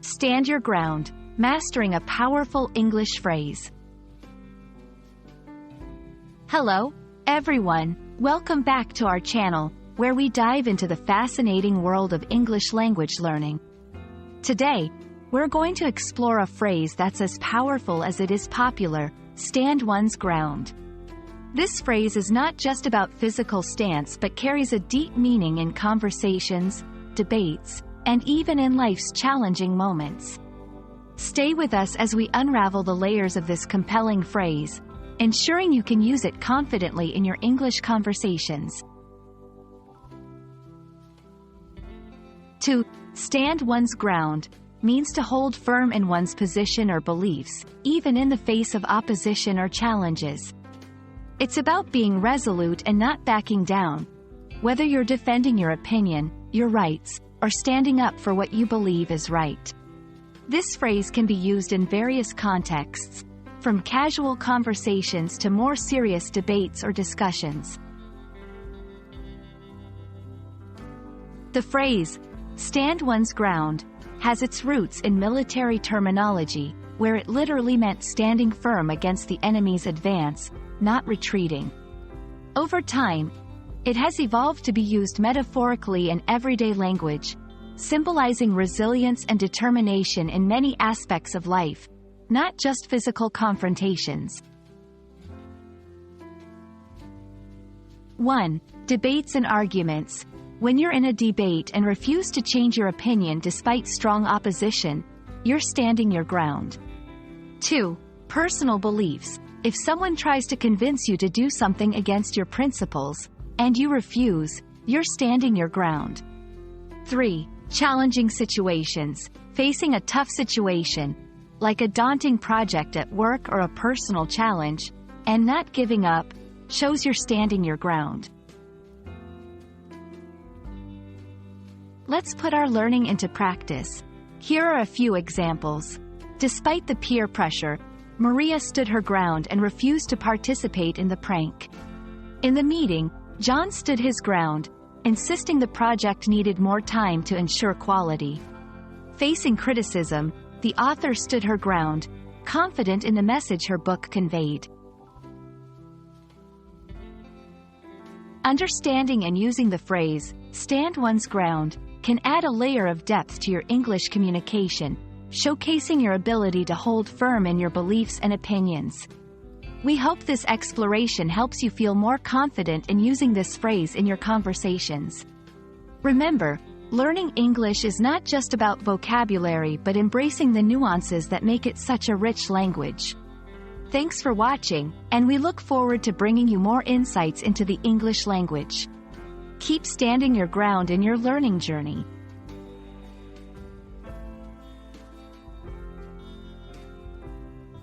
Stand your ground, mastering a powerful English phrase. Hello, everyone. Welcome back to our channel, where we dive into the fascinating world of English language learning. Today, we're going to explore a phrase that's as powerful as it is popular: stand one's ground. This phrase is not just about physical stance but carries a deep meaning in conversations, debates, and even in life's challenging moments. Stay with us as we unravel the layers of this compelling phrase, ensuring you can use it confidently in your English conversations. To stand one's ground means to hold firm in one's position or beliefs, even in the face of opposition or challenges. It's about being resolute and not backing down, whether you're defending your opinion, your rights, or standing up for what you believe is right. This phrase can be used in various contexts, from casual conversations to more serious debates or discussions. The phrase, stand one's ground, has its roots in military terminology, where it literally meant standing firm against the enemy's advance, not retreating. Over time, it has evolved to be used metaphorically in everyday language, symbolizing resilience and determination in many aspects of life, not just physical confrontations. 1. Debates and arguments. When you're in a debate and refuse to change your opinion despite strong opposition, you're standing your ground. 2. Personal beliefs. If someone tries to convince you to do something against your principles, and you refuse, you're standing your ground. 3. Challenging situations. Facing a tough situation, like a daunting project at work or a personal challenge, and not giving up, shows you're standing your ground. Let's put our learning into practice. Here are a few examples. Despite the peer pressure, Maria stood her ground and refused to participate in the prank. In the meeting, John stood his ground, insisting the project needed more time to ensure quality. Facing criticism, the author stood her ground, confident in the message her book conveyed. Understanding and using the phrase, stand one's ground, can add a layer of depth to your English communication, showcasing your ability to hold firm in your beliefs and opinions. We hope this exploration helps you feel more confident in using this phrase in your conversations. Remember, learning English is not just about vocabulary but embracing the nuances that make it such a rich language. Thanks for watching, and we look forward to bringing you more insights into the English language. Keep standing your ground in your learning journey.